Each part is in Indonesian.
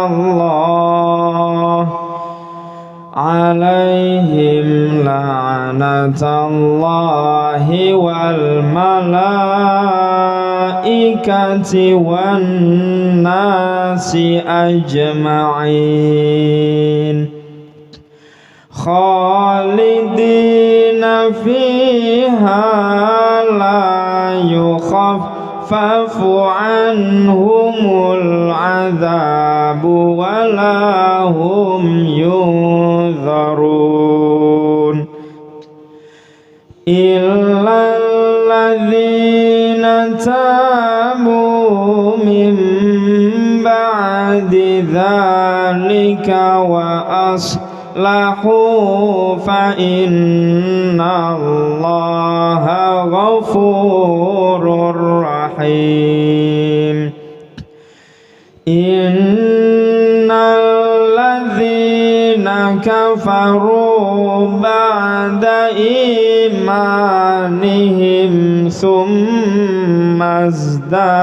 الله عليهم لعنة الله والملائكة والناس أجمعين خالدين فيها لا يخفف عنهم العذاب ولا هم ينذرون إلا الذين تابوا من بعد ذلك وأصلحوا فإن الله غفور رحيم إن الذين كفروا بعد إيمانهم ثم ازدادوا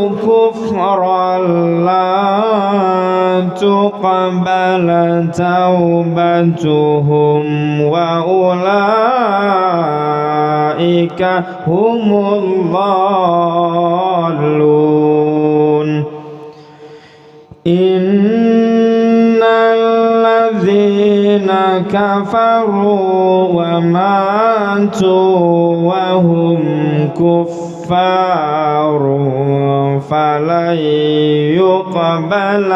كفرا لا تقبل توبتهم وأولئك هم الضالون إن الذين كفروا وماتوا وهم كفار فلن يقبل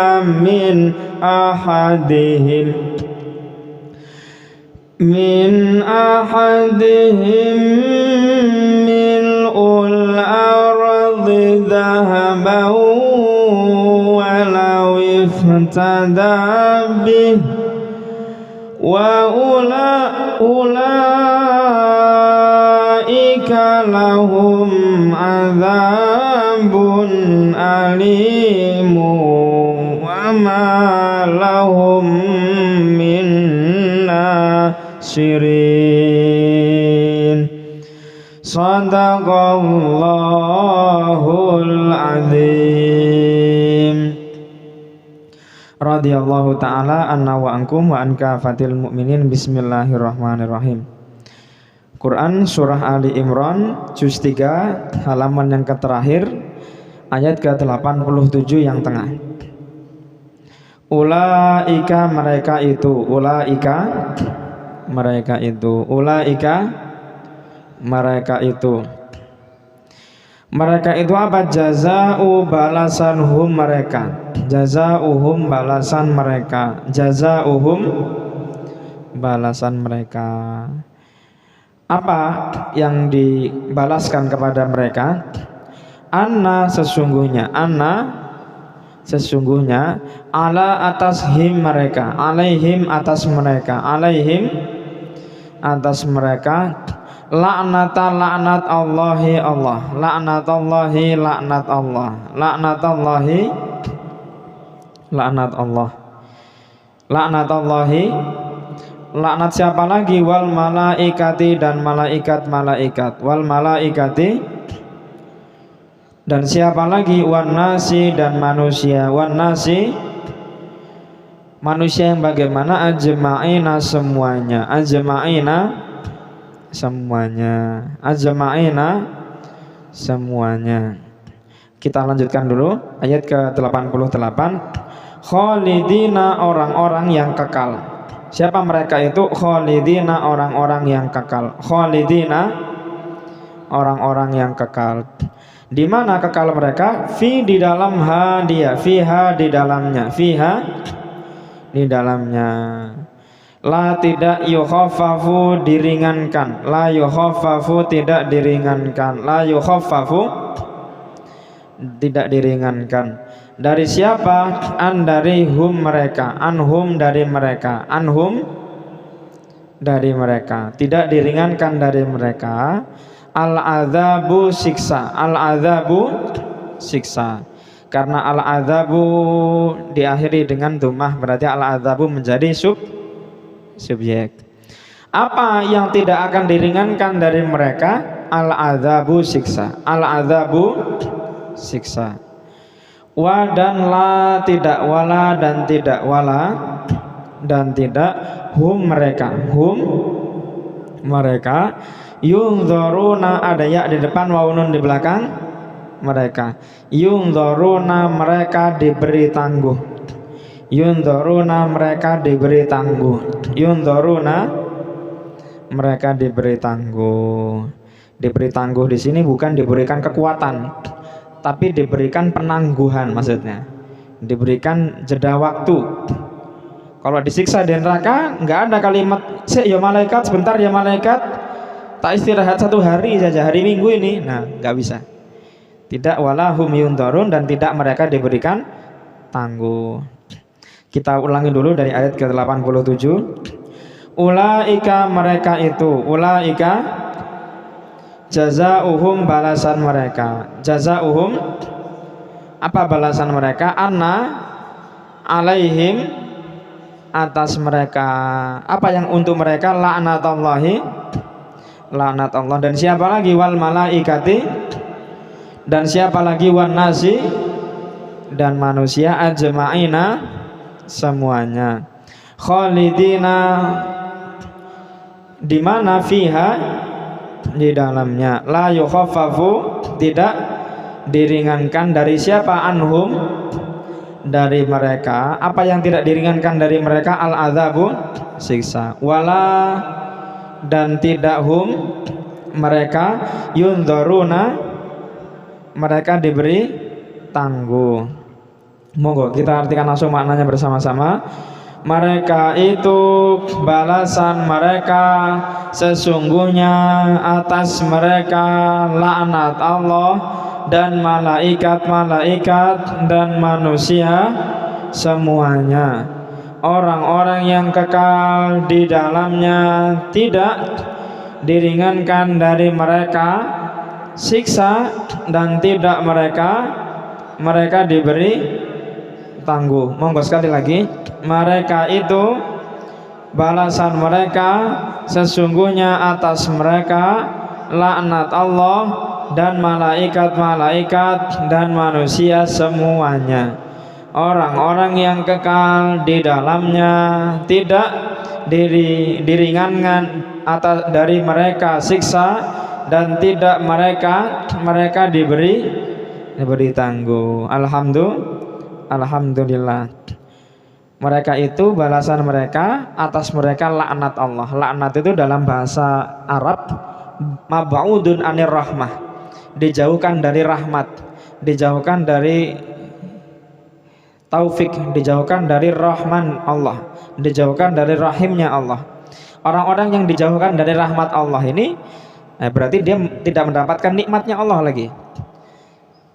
من أحدهم ملء الأرض ذهبا ولو افتدى به وأولئك لهم عذاب أليم وما لهم من ناصرين صدق الله العظيم radhiyallahu ta'ala anna wa ankum wa anka fatil mu'minin. Bismillahirrahmanirrahim. Quran surah Ali Imran juz 3 halaman yang terakhir ayat ke-87 yang tengah. Ulaika mereka itu, mereka itu apa? Jaza'u balasanhum mereka, jaza'uhum balasan mereka, jaza'uhum balasan mereka. Apa yang dibalaskan kepada mereka? Anna sesungguhnya ala atas him mereka, alaihim atas mereka, alaihim atas mereka laknat Allahi Allah, laknat siapa lagi? Wal malaikati dan malaikat, wal malaikati dan siapa lagi? Wan nasi dan manusia, wan nasi manusia yang bagaimana? Ajma'ina semuanya, semuanya. Kita lanjutkan dulu ayat ke-88. Khalidina orang-orang yang kekal. Siapa mereka itu? Khalidina orang-orang yang kekal. Khalidina orang-orang yang kekal. Di mana kekal mereka? Fi di dalam dia, fiha di dalamnya, fiha di dalamnya. La tidak yukhaffafu diringankan, la yukhaffafu tidak diringankan, la yukhaffafu tidak diringankan. Dari siapa? An dari hum mereka, anhum dari mereka, anhum dari mereka, tidak diringankan dari mereka. Al-adzabu siksa, al-adzabu siksa. Karena al-adzabu diakhiri dengan dhammah, berarti al-adzabu menjadi subjek. Apa yang tidak akan diringankan dari mereka? al-adzabu siksa, al-adzabu siksa. Wa dan la tidak wala dan tidak wala dan tidak hum mereka yunzaruna, ada ya di depan waunun di belakang mereka. Yunzaruna mereka diberi tangguh, yunzaruna mereka diberi tangguh, yunzaruna mereka diberi tangguh. Diberi tangguh di sini bukan diberikan kekuatan, tapi diberikan penangguhan, maksudnya diberikan jeda waktu. Kalau disiksa di neraka nggak ada kalimat ya malaikat sebentar ya malaikat, tak istirahat 1 hari saja, hari Minggu ini. Nah, nggak bisa. Tidak, walahum yunzarun, dan tidak mereka diberikan tangguh. Kita ulangi dulu dari ayat ke-87. Ulaika mereka itu, ulaika jazauhum balasan mereka, jazauhum apa balasan mereka, anna alaihim atas mereka, apa yang untuk mereka, laknatullahi laknat Allah, dan siapa lagi, wal malaikati, dan siapa lagi, wan nasi, dan manusia, ajma'ina semuanya, khalidina di mana, fiha di dalamnya, la yukhaffafu tidak diringankan, dari siapa, anhum dari mereka, apa yang tidak diringankan dari mereka, al-adzabu siksa, wala dan tidak hum mereka yunzaruna mereka diberi tangguh. Monggo kita artikan langsung maknanya bersama-sama. Mereka itu balasan mereka, sesungguhnya atas mereka laknat Allah dan malaikat-malaikat dan manusia semuanya. Orang-orang yang kekal di dalamnya, tidak diringankan dari mereka siksa, dan tidak mereka diberi tangguh. Monggo sekali lagi. Mereka itu balasan mereka, sesungguhnya atas mereka laknat Allah dan malaikat-malaikat dan manusia semuanya. Orang-orang yang kekal di dalamnya, tidak diringankan atas dari mereka siksa, dan tidak mereka diberi tangguh. Alhamdulillah. Mereka itu balasan mereka, atas mereka laknat Allah. Laknat itu dalam bahasa Arab mab'udun anir rahmah, dijauhkan dari rahmat, dijauhkan dari taufik, dijauhkan dari rahman Allah, dijauhkan dari rahimnya Allah. Orang-orang yang dijauhkan dari rahmat Allah ini berarti dia tidak mendapatkan nikmatnya Allah lagi.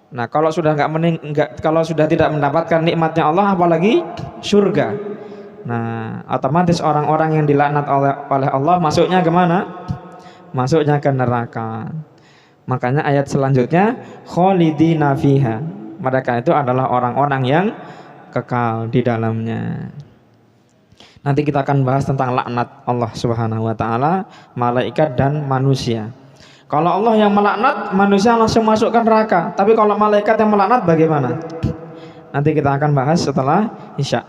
Nah, kalau sudah kalau sudah tidak mendapatkan nikmatnya Allah, apalagi surga. Nah, otomatis orang-orang yang dilaknat oleh Allah masuknya kemana? Masuknya ke neraka. Makanya ayat selanjutnya khalidina fiha, mereka itu adalah orang-orang yang kekal di dalamnya. Nanti kita akan bahas tentang laknat Allah Subhanahu wa taala, malaikat dan manusia. Kalau Allah yang melaknat, manusia langsung masuk ke neraka. Tapi kalau malaikat yang melaknat bagaimana? Nanti kita akan bahas setelah Isya.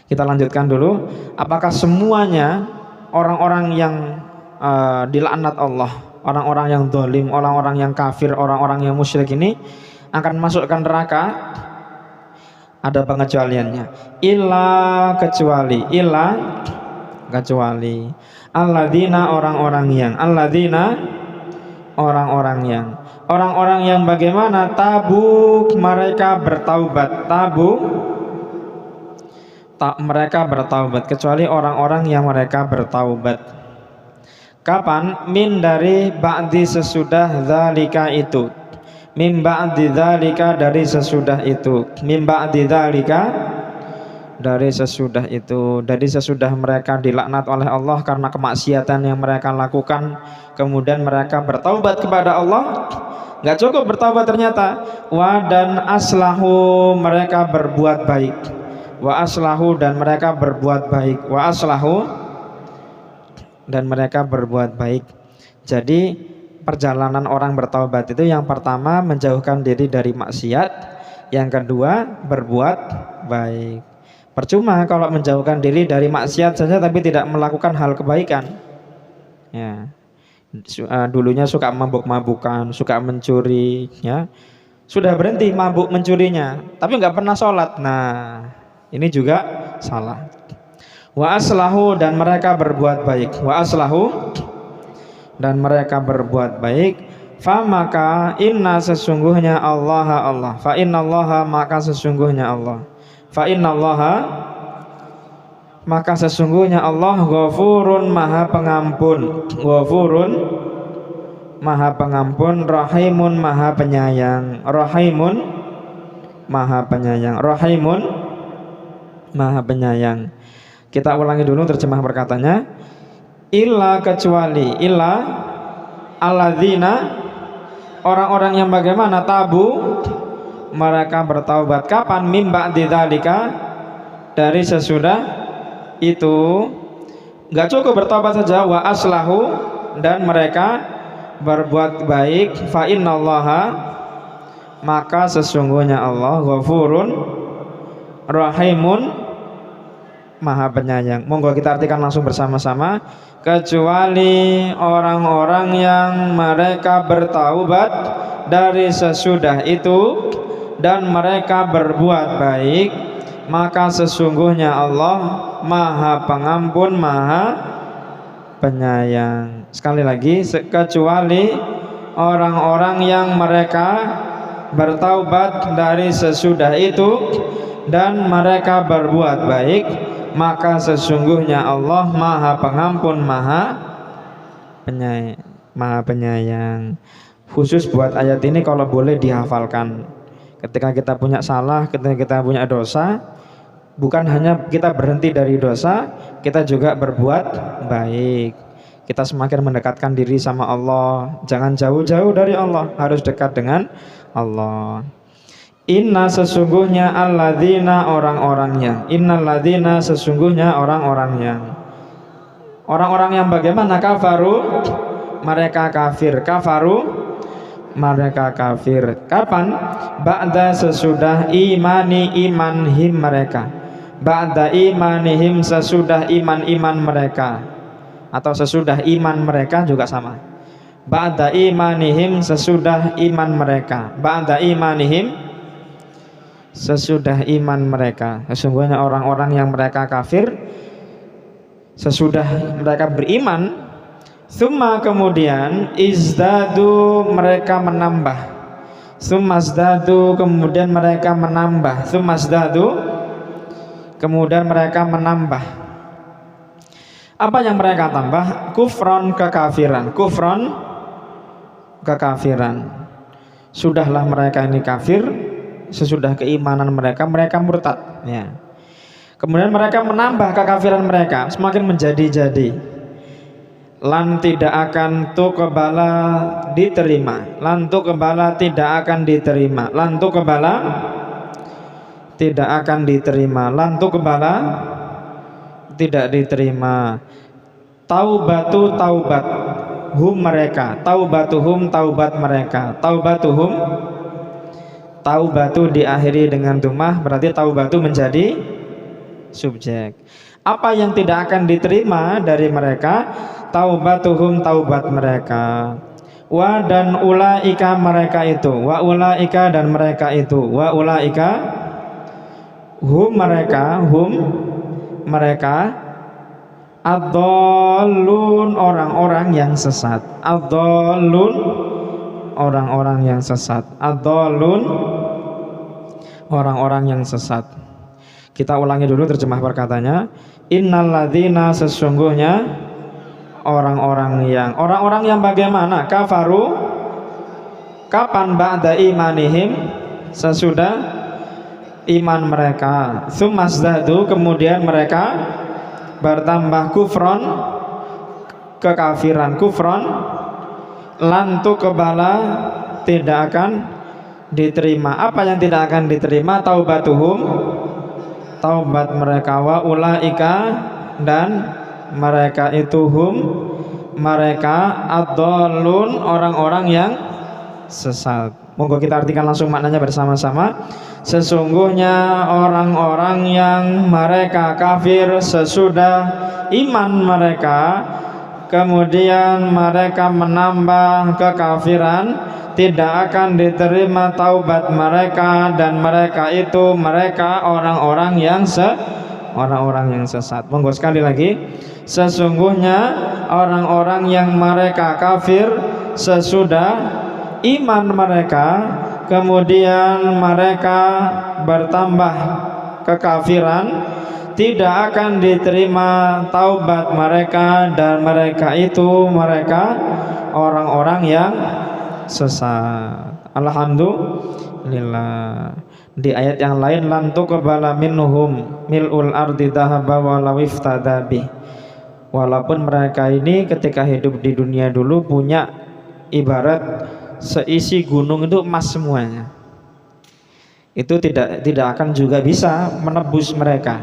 Kita lanjutkan dulu. Apakah semuanya orang-orang yang dilaknat Allah, orang-orang yang zalim, orang-orang yang kafir, orang-orang yang musyrik ini akan masuk ke neraka? Ada pengecualiannya. Illa kecuali alladzina orang-orang yang bagaimana? Tabu mereka bertaubat. Mereka bertaubat, kecuali orang-orang yang mereka bertaubat. Kapan? Min dari ba'di sesudah zalika itu. Min ba'di dzalika dari sesudah itu. Min ba'di dzalika dari sesudah itu. Dari sesudah mereka dilaknat oleh Allah karena kemaksiatan yang mereka lakukan, kemudian mereka bertaubat kepada Allah. Enggak cukup bertaubat ternyata. Wa dan aslahu mereka berbuat baik. Wa aslahu dan mereka berbuat baik. Wa aslahu dan mereka berbuat baik. Jadi perjalanan orang bertaubat itu yang pertama menjauhkan diri dari maksiat, yang kedua berbuat baik. Percuma kalau menjauhkan diri dari maksiat saja tapi tidak melakukan hal kebaikan. Ya. Dulunya suka mabuk-mabukan, suka mencuri, ya. Sudah berhenti mabuk mencurinya, tapi nggak pernah sholat. Nah, ini juga salah. Wa aslahu, dan mereka berbuat baik. Wa aslahu, dan mereka berbuat baik. Fa maka inna, sesungguhnya Allah, fa inna Allah, maka sesungguhnya Allah, fa inna Allah, maka sesungguhnya Allah Ghafurun, maha pengampun, Ghafurun, maha pengampun, Rahimun, maha penyayang, Rahimun, maha penyayang, Rahimun, maha penyayang. Kita ulangi dulu terjemah perkataannya. Illa, kecuali, illa alladzina, orang-orang yang bagaimana, tabu, mereka bertaubat. Kapan? Mim ba'di dzalika, dari sesudah itu. Nggak cukup bertaubat saja. Wa aslahu, dan mereka berbuat baik. Fa innallaha, maka sesungguhnya Allah Ghafurun, Rahimun, maha penyayang. Monggo kita artikan langsung bersama-sama. Kecuali orang-orang yang mereka bertaubat dari sesudah itu dan mereka berbuat baik, maka sesungguhnya Allah maha pengampun, maha penyayang. Sekali lagi, kecuali orang-orang yang mereka bertaubat dari sesudah itu dan mereka berbuat baik, maka sesungguhnya Allah maha pengampun, maha penyayang. Khusus buat ayat ini kalau boleh dihafalkan. Ketika kita punya salah, ketika kita punya dosa, bukan hanya kita berhenti dari dosa, kita juga berbuat baik. Kita semakin mendekatkan diri sama Allah. Jangan jauh-jauh dari Allah, harus dekat dengan Allah. Inna, sesungguhnya alladzina, orang-orangnya. Innal ladzina, sesungguhnya orang-orangnya. Orang-orang yang bagaimana? Kafaru, mereka kafir. Kafaru, mereka kafir. Kapan? Ba'da, sesudah imanihim mereka. Ba'da imanihim, sesudah iman mereka. Atau sesudah iman mereka juga sama. Ba'da imanihim, sesudah iman mereka. Ba'da imanihim, sesudah iman mereka. Sesungguhnya orang-orang yang mereka kafir sesudah mereka beriman, summa, kemudian, izdadu, mereka menambah. Summa izdadu, kemudian mereka menambah. Summa izdadu, kemudian mereka menambah. Apa yang mereka tambah? Kufron, kekafiran. Kufron, kekafiran. Sudahlah mereka ini kafir, sesudah keimanan mereka murtad, ya. Kemudian mereka menambah kekafiran mereka, semakin menjadi-jadi. Lan tidak akan tuqbala, diterima. Lan tuqbala, tidak akan diterima. Lan tuqbala, tidak akan diterima. Lan tuqbala, tidak diterima. Taubatu, taubat hum, mereka. Taubatuhum, taubat mereka. Taubatuhum, taubatu diakhiri dengan dhammah, berarti taubatu menjadi subjek. Apa yang tidak akan diterima dari mereka? Taubatuhum, taubat mereka. Wa, dan ulaika, mereka itu. Wa ulaika, dan mereka itu. Wa ulaika, hum, mereka ad-dhallun, orang-orang yang sesat. Ad-dhallun, orang-orang yang sesat. Ad-dhallun, orang-orang yang sesat. Kita ulangi dulu terjemah perkataannya. Innal ladzina, sesungguhnya orang-orang yang bagaimana? Kafaru, kapan? Ba'da imanihim, sesudah iman mereka. Tsummazdadu, kemudian mereka bertambah kufron, kekafiran. Kufron, lantu kebala, tidak akan diterima. Apa yang tidak akan diterima? Taubatuhum, taubat mereka. Wa ulaika, dan mereka itu hum, mereka ad-dhallun, orang-orang yang sesat. Monggo kita artikan langsung maknanya bersama-sama. Sesungguhnya orang-orang yang mereka kafir sesudah iman mereka, kemudian mereka menambah kekafiran, tidak akan diterima taubat mereka, dan mereka itu orang-orang yang sesat. Monggo sekali lagi. Sesungguhnya orang-orang yang mereka kafir sesudah iman mereka, kemudian mereka bertambah kekafiran, tidak akan diterima taubat mereka, dan mereka itu orang-orang yang sesat. Alhamdulillah. Di ayat yang lain, lan tuqbala minhum mil'ul ardi dhahaba walau iftada bih. Walaupun mereka ini ketika hidup di dunia dulu punya ibarat seisi gunung itu emas semuanya, itu tidak akan juga bisa menebus mereka.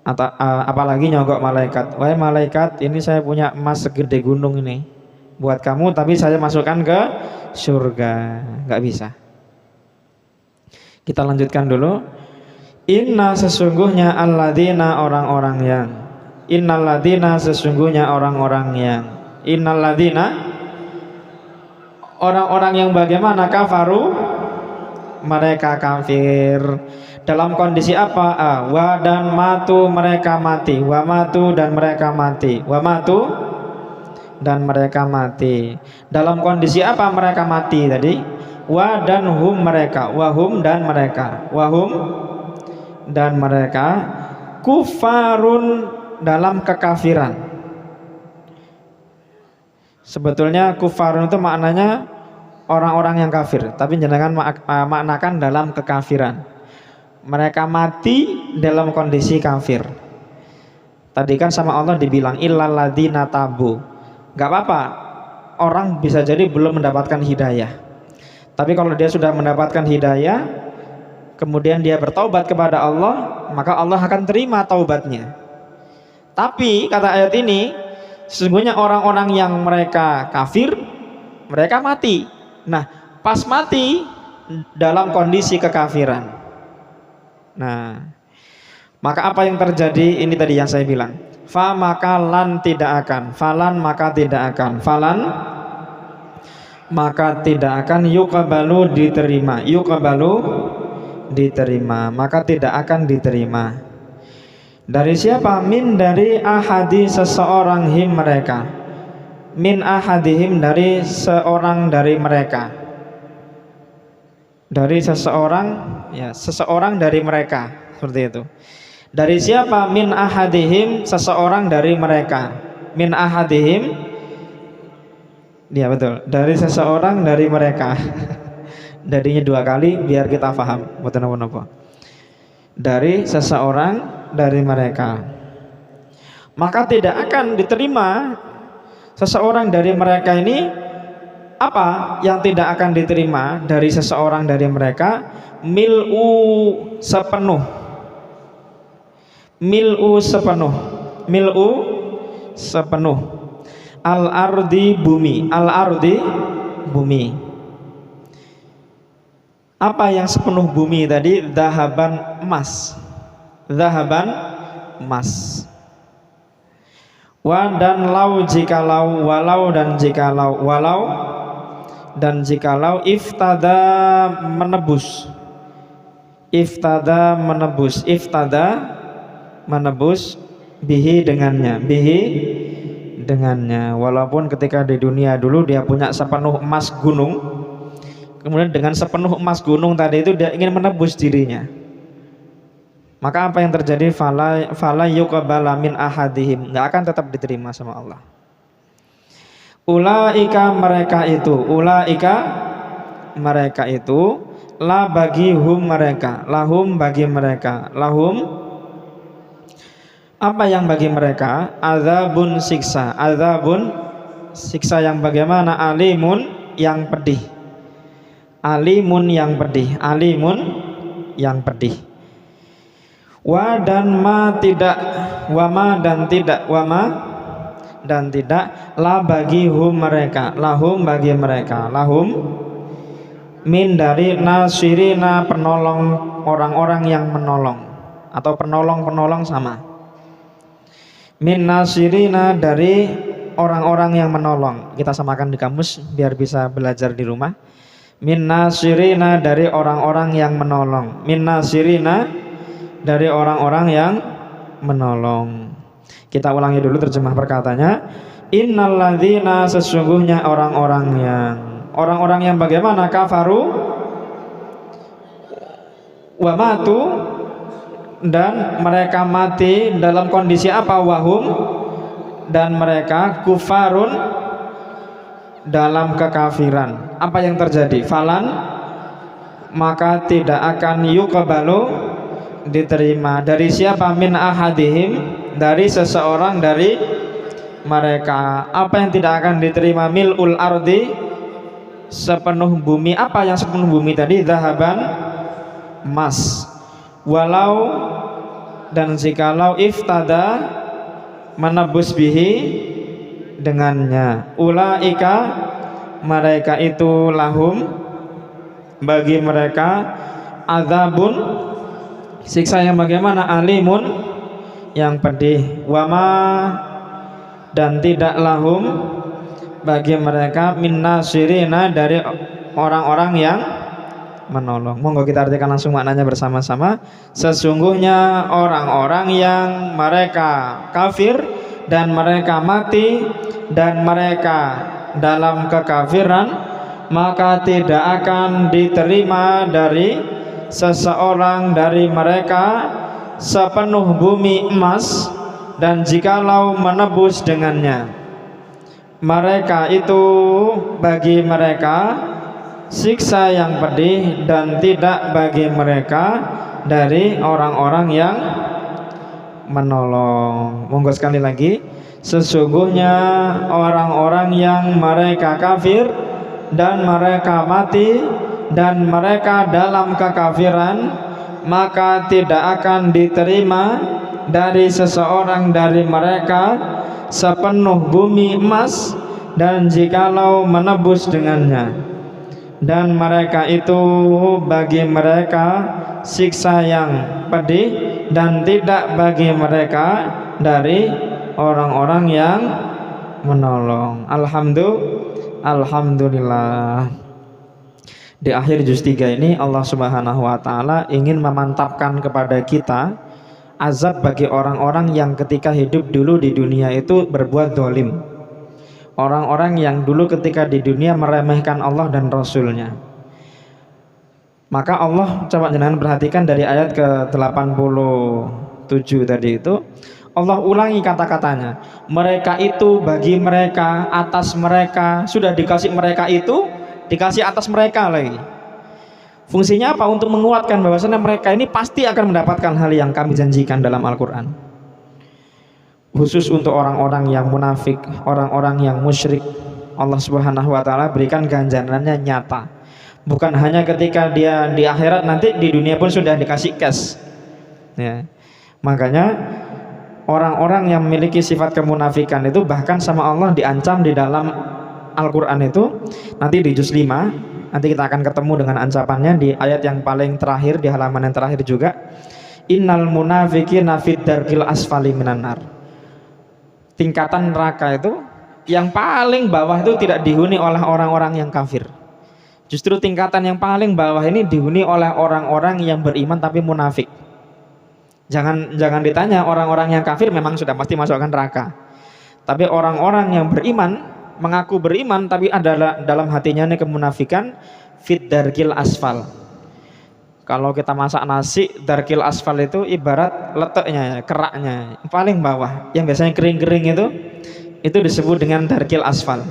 Atau apalagi nyogok malaikat, wahai malaikat, ini saya punya emas segede gunung ini buat kamu, tapi saya masukkan ke surga. Nggak bisa. Kita lanjutkan dulu. Inna sesungguhnya alladzina orang-orang yang, innalladzina sesungguhnya orang-orang yang, innalladzina orang-orang yang bagaimana? Kafaru, mereka kafir. Dalam kondisi apa? Wa dan matu, mereka mati. Wa matu dan mereka mati. Wa matu dan mereka mati. Dalam kondisi apa mereka mati tadi? Wa dan hum mereka. Wa hum dan mereka. Wa hum dan mereka kufarun, dalam kekafiran. Sebetulnya kufarun itu maknanya orang-orang yang kafir, tapi jangan maknakan dalam kekafiran. Mereka mati dalam kondisi kafir. Tadi kan sama Allah dibilang illal ladzina tabu. Gak apa-apa, orang bisa jadi belum mendapatkan hidayah, tapi kalau dia sudah mendapatkan hidayah, kemudian dia bertaubat kepada Allah, maka Allah akan terima taubatnya. Tapi kata ayat ini, sesungguhnya orang-orang yang mereka kafir, mereka mati. Nah, pas mati dalam kondisi kekafiran. Nah, maka apa yang terjadi? Ini tadi yang saya bilang. Fa maka lan tidak akan, falan maka tidak akan, falan maka tidak akan, yuqbalu diterima, yuqbalu diterima, maka tidak akan diterima. Dari siapa? Min dari ahadi seseorang him mereka, min ahadihim dari seorang dari mereka, dari seseorang, ya seseorang dari mereka, seperti itu. Dari siapa? Min ahadihim, seseorang dari mereka. Min ahadihim, ya betul, dari seseorang dari mereka. Darinya dua kali biar kita paham. Betul apa? Dari seseorang dari mereka, maka tidak akan diterima seseorang dari mereka ini. Apa yang tidak akan diterima dari seseorang dari mereka? Mil'u sepenuh, mil'u sepenuh, mil'u sepenuh, al-ardi bumi, al-ardi bumi. Apa yang sepenuh bumi tadi? Zahaban emas, zahaban emas. Wa dan lau jikalau, walau dan jikalau, walau dan jikalau, iftada menebus, iftada menebus, iftada menebus, bihi dengannya, bihi dengannya. Walaupun ketika di dunia dulu dia punya sepenuh emas gunung, kemudian dengan sepenuh emas gunung tadi itu dia ingin menebus dirinya, maka apa yang terjadi? Fala yuqbala min ahadihim, nggak akan tetap diterima sama Allah. Ulaika mereka itu, ulaika mereka itu, la bagi hum mereka, lahum bagi mereka, lahum apa yang bagi mereka? Azabun siksa, azabun siksa yang bagaimana? Alimun yang pedih, alimun yang pedih, alimun yang pedih. Wa dan ma tidak, wa ma dan tidak, wa ma dan tidak la bagi hum mereka, lahum bagi mereka, lahum min dari nasirina penolong, orang-orang yang menolong atau penolong-penolong sama. Min nasirina dari orang-orang yang menolong. Kita samakan di kamus biar bisa belajar di rumah. Min nasirina dari orang-orang yang menolong. Min nasirina dari orang-orang yang menolong. Kita ulangi dulu terjemah perkataannya. Innalladzina, sesungguhnya orang-orang yang bagaimana? Kafaru wa matu, dan mereka mati dalam kondisi apa? Wahum, dan mereka kufarun, dalam kekafiran. Apa yang terjadi? Falan, maka tidak akan yuqbalu, diterima. Dari siapa? Min ahadihim, dari seseorang dari mereka. Apa yang tidak akan diterima? Mil'ul ardi, sepenuh bumi. Apa yang sepenuh bumi tadi? Zahaban, emas. Walau, dan jikalau iftada, menebus bihi, dengannya. Ulaika, mereka itu lahum, bagi mereka azabun, siksa yang bagaimana? Alimun, yang pedih. Wama, dan tidak lahum, bagi mereka min nasirina, dari orang-orang yang menolong. Monggo kita artikan langsung maknanya bersama-sama. Sesungguhnya orang-orang yang mereka kafir dan mereka mati dan mereka dalam kekafiran, maka tidak akan diterima dari seseorang dari mereka sepenuh bumi emas, dan jikalau menebus dengannya. Mereka itu bagi mereka siksa yang pedih, dan tidak bagi mereka dari orang-orang yang menolong. Monggo sekali lagi. Sesungguhnya orang-orang yang mereka kafir dan mereka mati dan mereka dalam kekafiran, maka tidak akan diterima dari seseorang dari mereka sepenuh bumi emas, dan jikalau menebus dengannya. Dan mereka itu bagi mereka siksa yang pedih, dan tidak bagi mereka dari orang-orang yang menolong. Alhamdulillah. Di akhir juz 3 ini Allah Subhanahu wa taala ingin memantapkan kepada kita azab bagi orang-orang yang ketika hidup dulu di dunia itu berbuat zalim. Orang-orang yang dulu ketika di dunia meremehkan Allah dan Rasulnya. Maka Allah, coba jangan perhatikan dari ayat ke-87 tadi itu, Allah ulangi kata-katanya. Mereka itu bagi mereka, atas mereka, sudah dikasih mereka itu, dikasih atas mereka lagi. Fungsinya apa? Untuk menguatkan bahwasanya mereka ini pasti akan mendapatkan hal yang kami janjikan dalam Al-Quran. Khusus untuk orang-orang yang munafik, orang-orang yang musyrik, Allah Subhanahu wa taala berikan ganjarannya nyata. Bukan hanya ketika dia di akhirat, nanti di dunia pun sudah dikasih cash. Ya. Makanya orang-orang yang memiliki sifat kemunafikan itu bahkan sama Allah diancam di dalam Al-Quran itu. Nanti di juz 5 nanti kita akan ketemu dengan ancapannya di ayat yang paling terakhir, di halaman yang terakhir juga. Innal munafiqina fid darkil asfali minan nar. Tingkatan neraka itu yang paling bawah itu tidak dihuni oleh orang-orang yang kafir. Justru tingkatan yang paling bawah ini dihuni oleh orang-orang yang beriman tapi munafik. Jangan ditanya, orang-orang yang kafir memang sudah pasti masukkan neraka. Tapi orang-orang yang beriman, mengaku beriman tapi ada dalam hatinya ini kemunafikan, fit darkil asfal. Kalau kita masak nasi, darkil asfal itu ibarat letaknya, keraknya paling bawah, yang biasanya kering-kering itu disebut dengan darkil asfal.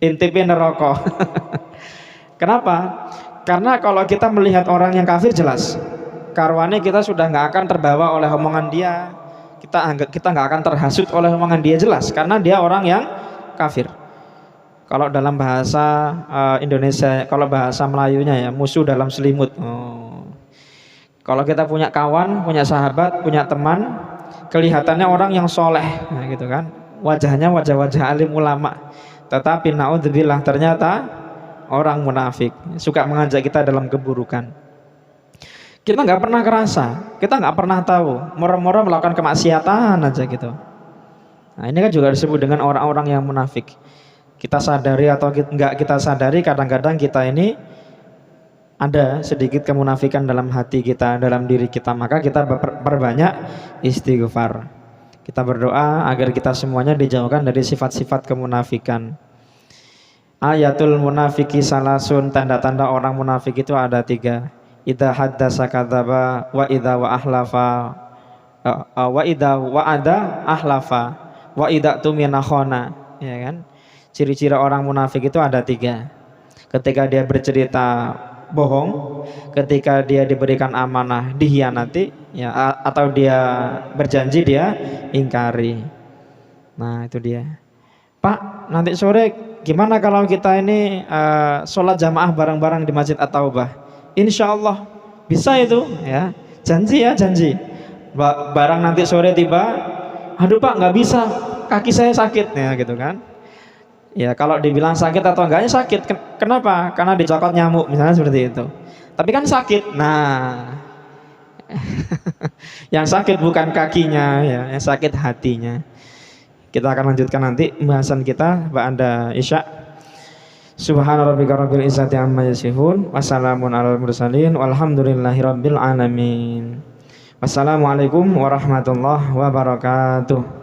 Intipnya neraka. Kenapa? Karena kalau kita melihat orang yang kafir jelas karwane kita sudah nggak akan terbawa oleh omongan dia, kita nggak akan terhasut oleh omongan dia, jelas karena dia orang yang kafir. Kalau dalam bahasa Indonesia, kalau bahasa Melayunya ya, musuh dalam selimut. Kalau kita punya kawan, punya sahabat, punya teman, kelihatannya orang yang soleh, nah, gitu kan, wajahnya wajah-wajah alim ulama, tetapi naudzubillah ternyata orang munafik, suka mengajak kita dalam keburukan. Kita nggak pernah kerasa, kita nggak pernah tahu, moro-moro melakukan kemaksiatan aja gitu. Nah ini kan juga disebut dengan orang-orang yang munafik. Kita sadari atau nggak kita sadari, kadang-kadang kita ini ada sedikit kemunafikan dalam hati kita, dalam diri kita. Maka kita perbanyak istighfar. Kita berdoa agar kita semuanya dijauhkan dari sifat-sifat kemunafikan. Ayatul munafiki salasun, tanda-tanda orang munafik itu ada 3. Idza haddasa kadzaba wa idza wa ahlafa wa idza wa'ada ahlafa wa idza tumina khana, ya kan? Ciri-ciri orang munafik itu ada 3. Ketika dia bercerita bohong, ketika dia diberikan amanah dikhianati, ya, atau dia berjanji dia ingkari. Nah itu dia. Pak, nanti sore gimana kalau kita ini sholat jamaah bareng-bareng di Masjid At-Taubah? Insya Allah bisa itu, ya, janji ya, janji. Barang nanti sore tiba, aduh Pak nggak bisa, kaki saya sakit, ya gitu kan. Ya kalau dibilang sakit atau enggaknya sakit. Kenapa? Karena dicokot nyamuk misalnya, seperti itu. Tapi kan sakit. Nah yang sakit bukan kakinya, ya, yang sakit hatinya. Kita akan lanjutkan nanti pembahasan kita ba'da Isya. Subhana rabbika rabbil izzati amma yasifun, wassalamun alal mursalin, walhamdulillahi rabbil alamin. Wassalamualaikum warahmatullahi wabarakatuh.